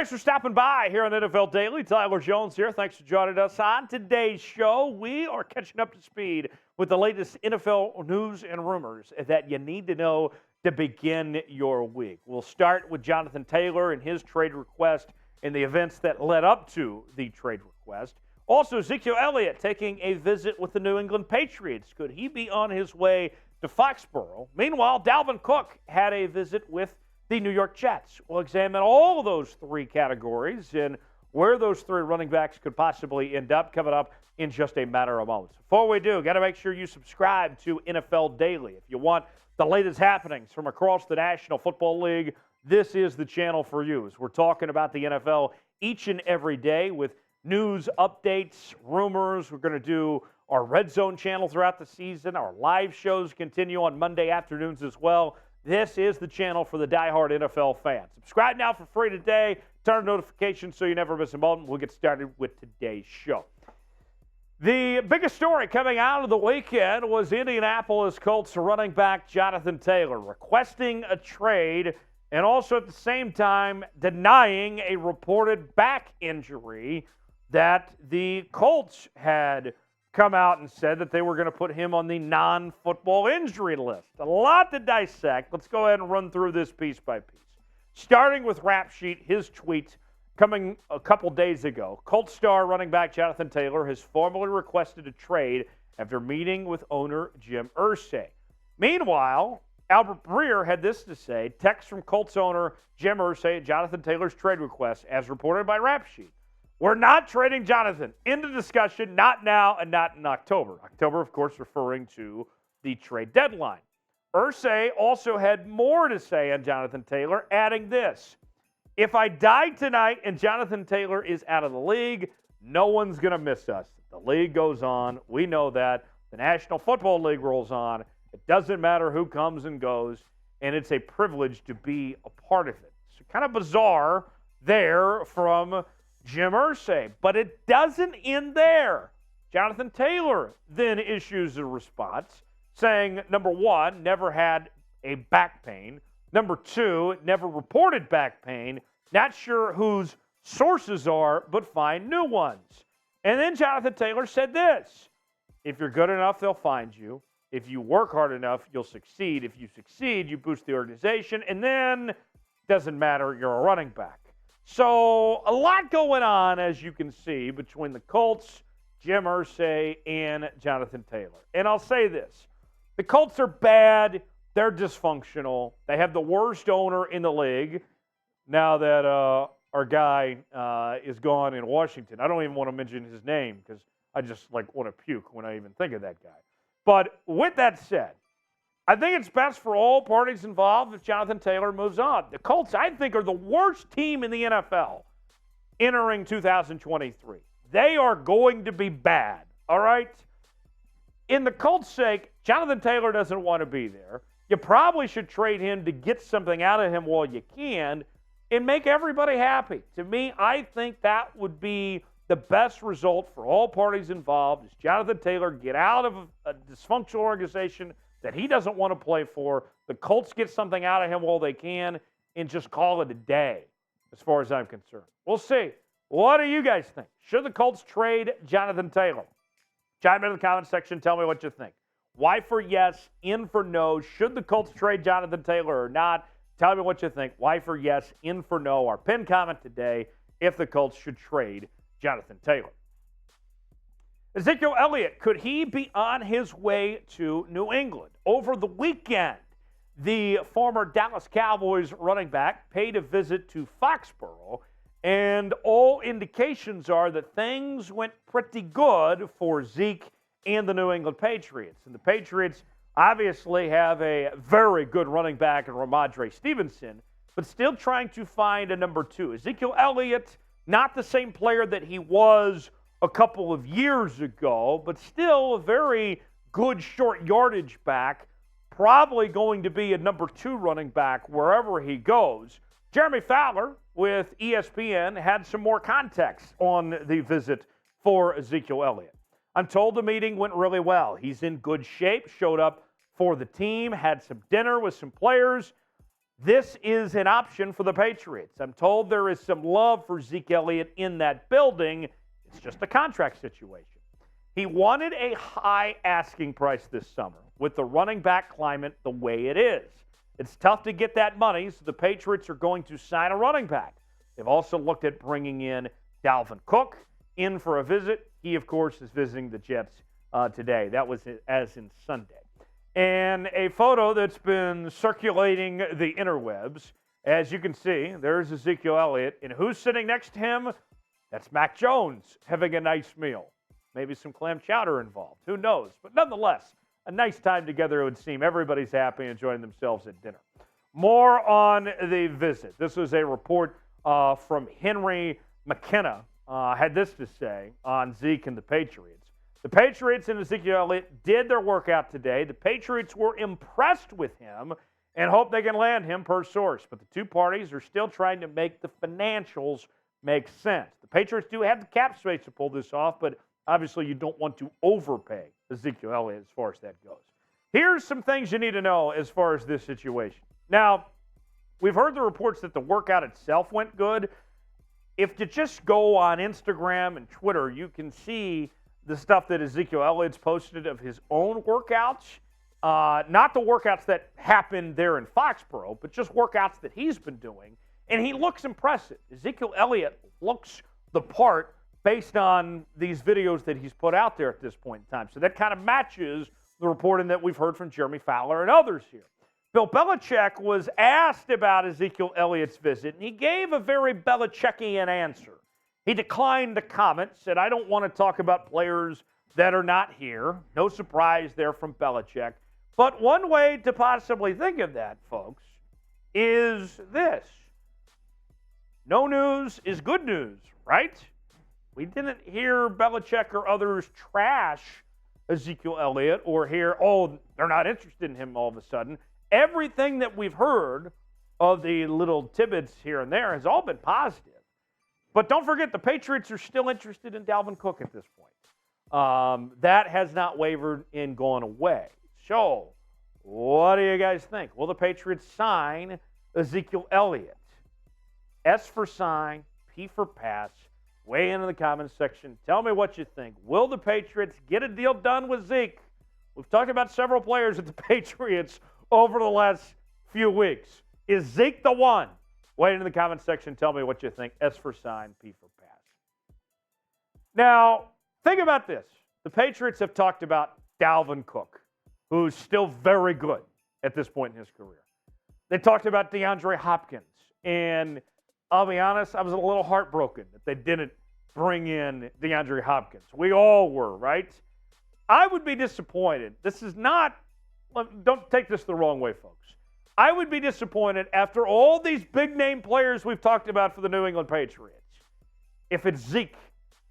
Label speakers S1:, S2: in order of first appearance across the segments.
S1: Thanks for stopping by here on NFL Daily. Tyler Jones here. Thanks for joining us on today's show. We are catching up to speed with the latest NFL news and rumors that you need to know to begin your week. We'll start with Jonathan Taylor and his trade request and the events that led up to the trade request. Also, Ezekiel Elliott taking a visit with the New England Patriots. Could he be on his way to Foxborough? Meanwhile, Dalvin Cook had a visit with the New York Jets. We'll examine all of those three categories and where those three running backs could possibly end up coming up in just a matter of moments. Before we do, got to make sure you subscribe to NFL Daily. If you want the latest happenings from across the National Football League, this is the channel for you. As we're talking about the NFL each and every day with news, updates, rumors. We're going to do our Red Zone channel throughout the season. Our live shows continue on Monday afternoons as well. This is the channel for the diehard NFL fan. Subscribe now for free today. Turn on notifications so you never miss a moment. We'll get started with today's show. The biggest story coming out of the weekend was Indianapolis Colts running back Jonathan Taylor requesting a trade and also at the same time denying a reported back injury that the Colts had come out and said that they were going to put him on the non-football injury list. A lot to dissect. Let's go ahead and run through this piece by piece. Starting with Rap Sheet, his tweet coming a couple days ago. Colts star running back Jonathan Taylor has formally requested a trade after meeting with owner Jim Irsay. Meanwhile, Albert Breer had this to say, text from Colts owner Jim Irsay at Jonathan Taylor's trade request, as reported by Rap Sheet. We're not trading Jonathan. Into discussion, not now and not in October. October, of course, referring to the trade deadline. Irsay also had more to say on Jonathan Taylor, adding this. If I die tonight and Jonathan Taylor is out of the league, no one's going to miss us. The league goes on. We know that. The National Football League rolls on. It doesn't matter who comes and goes, and it's a privilege to be a part of it. So kind of bizarre there from Jim Irsay, but it doesn't end there. Jonathan Taylor then issues a response saying, number one, never had a back pain. Number two, never reported back pain. Not sure whose sources are, but find new ones. And then Jonathan Taylor said this, if you're good enough, they'll find you. If you work hard enough, you'll succeed. If you succeed, you boost the organization. And then, doesn't matter, you're a running back. So a lot going on, as you can see, between the Colts, Jim Irsay, and Jonathan Taylor. And I'll say this. The Colts are bad. They're dysfunctional. They have the worst owner in the league now that our guy is gone in Washington. I don't even want to mention his name because I just want to puke when I even think of that guy. But with that said, I think it's best for all parties involved if Jonathan Taylor moves on. The Colts, I think, are the worst team in the NFL entering 2023. They are going to be bad, all right? In the Colts' sake, Jonathan Taylor doesn't want to be there. You probably should trade him to get something out of him while you can and make everybody happy. To me, I think that would be the best result for all parties involved is Jonathan Taylor get out of a dysfunctional organization that he doesn't want to play for. The Colts get something out of him while they can and just call it a day as far as I'm concerned. We'll see. What do you guys think? Should the Colts trade Jonathan Taylor? Chime in the comment section. Tell me what you think. Y for yes, N for no. Should the Colts trade Jonathan Taylor or not? Tell me what you think. Y for yes, N for no. Our pinned comment today, if the Colts should trade Jonathan Taylor. Ezekiel Elliott, could he be on his way to New England? Over the weekend, the former Dallas Cowboys running back paid a visit to Foxborough, and all indications are that things went pretty good for Zeke and the New England Patriots. And the Patriots obviously have a very good running back in Ramondre Stevenson, but still trying to find a number two. Ezekiel Elliott, not the same player that he was a couple of years ago, but still a very good short yardage back, probably going to be a number two running back wherever he goes. Jeremy Fowler with ESPN had some more context on the visit for Ezekiel Elliott. I'm told the meeting went really well. He's in good shape, showed up for the team, had some dinner with some players. this is an option for the Patriots. I'm told there is some love for Zeke Elliott in that building. It's just a contract situation. He wanted a high asking price this summer with the running back climate the way it is. It's tough to get that money, so the Patriots are going to sign a running back. They've also looked at bringing in Dalvin Cook in for a visit. He, of course, is visiting the Jets today. That was as in Sunday. And a photo that's been circulating the interwebs. As you can see, there's Ezekiel Elliott. And who's sitting next to him? That's Mac Jones having a nice meal. Maybe some clam chowder involved. Who knows? But nonetheless, a nice time together, it would seem. Everybody's happy and enjoying themselves at dinner. More on the visit. This was a report from Henry McKenna. Had this to say on Zeke and the Patriots. The Patriots and Ezekiel Elliott did their workout today. The Patriots were impressed with him and hope they can land him per source. But the two parties are still trying to make the financials make sense. The Patriots do have the cap space to pull this off, but obviously you don't want to overpay Ezekiel Elliott as far as that goes. Here's some things you need to know as far as this situation. Now, we've heard the reports that the workout itself went good. If you just go on Instagram and Twitter, you can see the stuff that Ezekiel Elliott's posted of his own workouts. Not the workouts that happened there in Foxborough, but just workouts that he's been doing. And he looks impressive. Ezekiel Elliott looks the part based on these videos that he's put out there at this point in time. So that kind of matches the reporting that we've heard from Jeremy Fowler and others here. Bill Belichick was asked about Ezekiel Elliott's visit, and he gave a very Belichickian answer. He declined to comment, said, I don't want to talk about players that are not here. No surprise there from Belichick. But one way to possibly think of that, folks, is this. No news is good news, right? We didn't hear Belichick or others trash Ezekiel Elliott or hear, oh, they're not interested in him all of a sudden. Everything that we've heard of the little tidbits here and there has all been positive. But don't forget, the Patriots are still interested in Dalvin Cook at this point. That has not wavered in going away. So, what do you guys think? Will the Patriots sign Ezekiel Elliott? S for sign, P for pass. Weigh in the comments section. Tell me what you think. Will the Patriots get a deal done with Zeke? We've talked about several players at the Patriots over the last few weeks. Is Zeke the one? Weigh in the comments section. Tell me what you think. S for sign, P for pass. Now, think about this. The Patriots have talked about Dalvin Cook, who's still very good at this point in his career. They talked about DeAndre Hopkins, and I'll be honest, I was a little heartbroken that they didn't bring in DeAndre Hopkins. We all were, right? I would be disappointed. This is not, don't take this the wrong way, folks. I would be disappointed after all these big-name players we've talked about for the New England Patriots if it's Zeke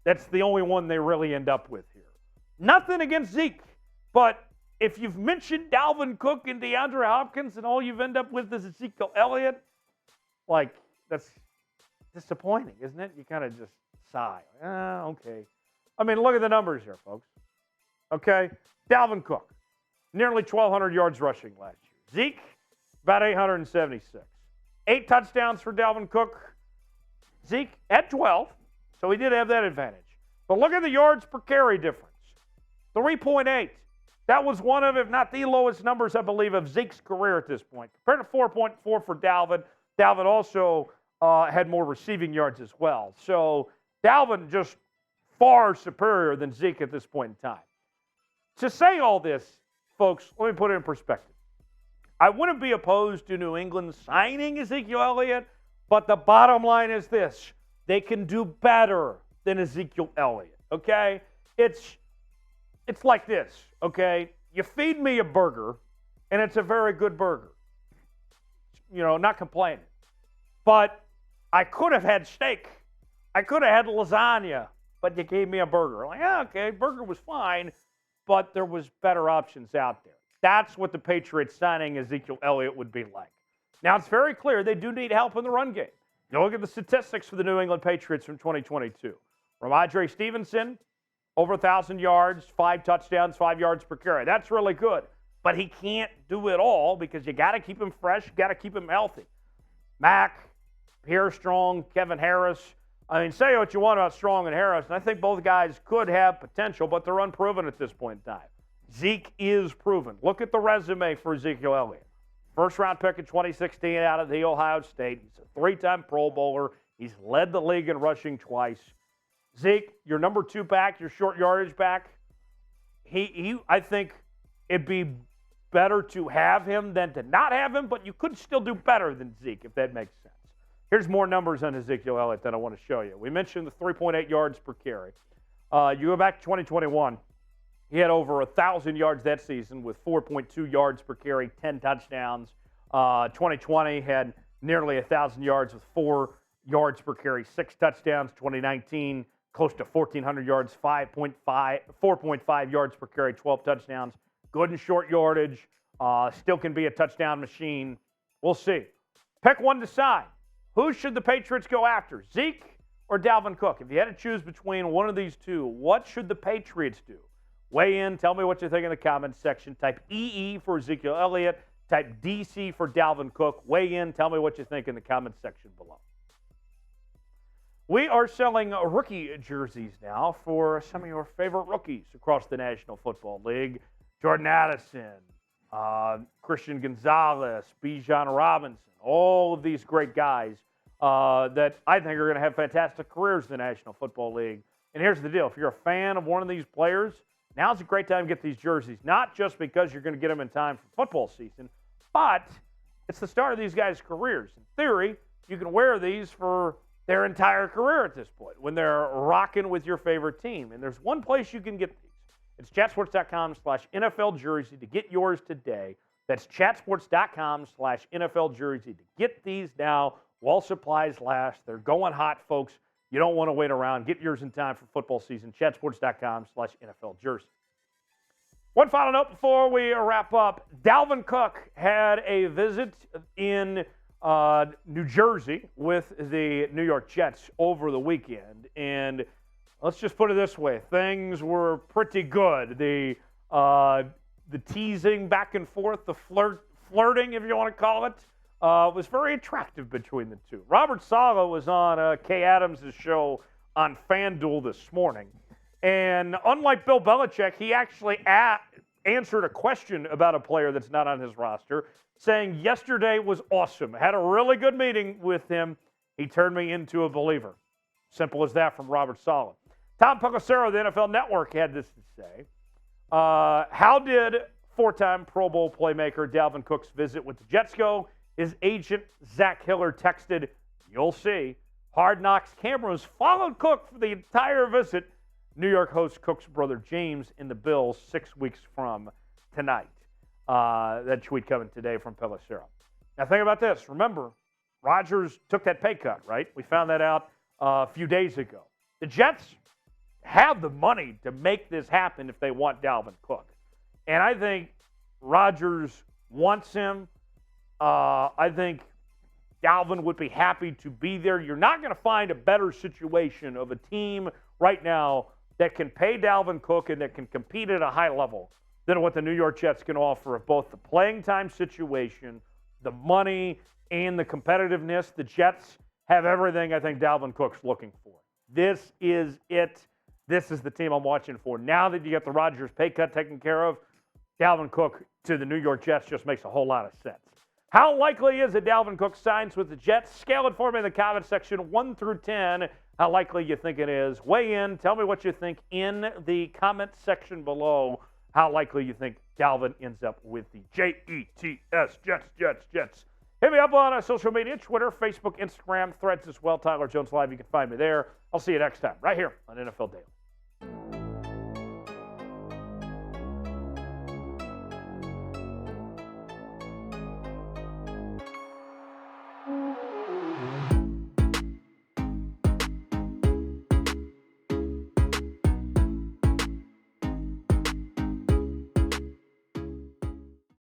S1: that's the only one they really end up with here. Nothing against Zeke, but if you've mentioned Dalvin Cook and DeAndre Hopkins and all you've ended up with is Ezekiel Elliott, like, that's disappointing, isn't it? You kind of just sigh. Okay. I mean, look at the numbers here, folks. Okay? Dalvin Cook, nearly 1,200 yards rushing last year. Zeke, about 876. 8 touchdowns for Dalvin Cook. Zeke at 12, so he did have that advantage. But look at the yards per carry difference. 3.8. That was one of, if not the lowest numbers, I believe, of Zeke's career at this point. Compared to 4.4 for Dalvin. Dalvin also had more receiving yards as well. So Dalvin just far superior than Zeke at this point in time. To say all this, folks, let me put it in perspective. I wouldn't be opposed to New England signing Ezekiel Elliott, but the bottom line is this. They can do better than Ezekiel Elliott, okay? It's like this, okay? You feed me a burger, and it's a very good burger. You know, not complaining. But I could have had steak. I could have had lasagna, but you gave me a burger. Like, yeah, okay, burger was fine, but there was better options out there. That's what the Patriots signing Ezekiel Elliott would be like. Now, it's very clear they do need help in the run game. You look at the statistics for the New England Patriots from 2022. Ramondre Stevenson, over 1,000 yards, 5 touchdowns, 5 yards per carry. That's really good. but he can't do it all because you got to keep him fresh, you got to keep him healthy. Mack, Pierre Strong, Kevin Harris. I mean, say what you want about Strong and Harris, and I think both guys could have potential, but they're unproven at this point in time. Zeke is proven. Look at the resume for Ezekiel Elliott. First-round pick in 2016 out of the Ohio State. He's a 3-time Pro Bowler. He's led the league in rushing twice. Zeke, your number 2 back, your short yardage back, I think it'd be better to have him than to not have him, but you could still do better than Zeke, if that makes sense. Here's more numbers on Ezekiel Elliott that I want to show you. We mentioned the 3.8 yards per carry. You go back to 2021, he had over 1,000 yards that season with 4.2 yards per carry, 10 touchdowns. 2020 had nearly 1,000 yards with 4 yards per carry, 6 touchdowns. 2019, close to 1,400 yards, 4.5 yards per carry, 12 touchdowns. Good in short yardage. Still can be a touchdown machine. We'll see. Pick one to decide. Who should the Patriots go after, Zeke or Dalvin Cook? If you had to choose between one of these two, what should the Patriots do? Weigh in. Tell me what you think in the comments section. Type EE for Ezekiel Elliott. Type DC for Dalvin Cook. Weigh in. Tell me what you think in the comments section below. We are selling rookie jerseys now for some of your favorite rookies across the National Football League. Jordan Addison, Christian Gonzalez, Bijan Robinson, all of these great guys that I think are going to have fantastic careers in the National Football League. And here's the deal. If you're a fan of one of these players, now's a great time to get these jerseys, not just because you're going to get them in time for football season, but it's the start of these guys' careers. In theory, you can wear these for their entire career at this point when they're rocking with your favorite team. And there's one place you can get these. It's chatsports.com/NFL jersey to get yours today. That's chatsports.com/NFL jersey to get these now while supplies last. They're going hot, folks. You don't want to wait around. Get yours in time for football season. Chatsports.com/NFL jersey. One final note before we wrap up. Dalvin Cook had a visit in New Jersey with the New York Jets over the weekend. And let's just put it this way. Things were pretty good. The teasing back and forth, the flirting, if you want to call it, was very attractive between the two. Robert Saleh was on Kay Adams' show on FanDuel this morning. And unlike Bill Belichick, he actually answered a question about a player that's not on his roster, saying, yesterday was awesome. I had a really good meeting with him. He turned me into a believer. Simple as that from Robert Saleh. Tom Pelissero of the NFL Network had this to say. How did 4-time Pro Bowl playmaker Dalvin Cook's visit with the Jets go? His agent, Zach Hiller, texted, you'll see. Hard Knocks cameras followed Cook for the entire visit. New York host Cook's brother James in the Bills 6 weeks from tonight. That tweet coming today from Pelissero. Now think about this. Remember, Rodgers took that pay cut, right? We found that out a few days ago. The Jets have the money to make this happen if they want Dalvin Cook. And I think Rodgers wants him. I think Dalvin would be happy to be there. You're not going to find a better situation of a team right now that can pay Dalvin Cook and that can compete at a high level than what the New York Jets can offer of both the playing time situation, the money, and the competitiveness. The Jets have everything I think Dalvin Cook's looking for. This is it. This is the team I'm watching for. Now that you get the Rodgers pay cut taken care of, Dalvin Cook to the New York Jets just makes a whole lot of sense. How likely is it Dalvin Cook signs with the Jets? Scale it for me in the comment section, 1 through 10. How likely you think it is. Weigh in. Tell me what you think in the comment section below. How likely you think Dalvin ends up with the Jets, Jets. Hit me up on social media, Twitter, Facebook, Instagram, Threads as well. Tyler Jones Live. You can find me there. I'll see you next time right here on NFL Daily.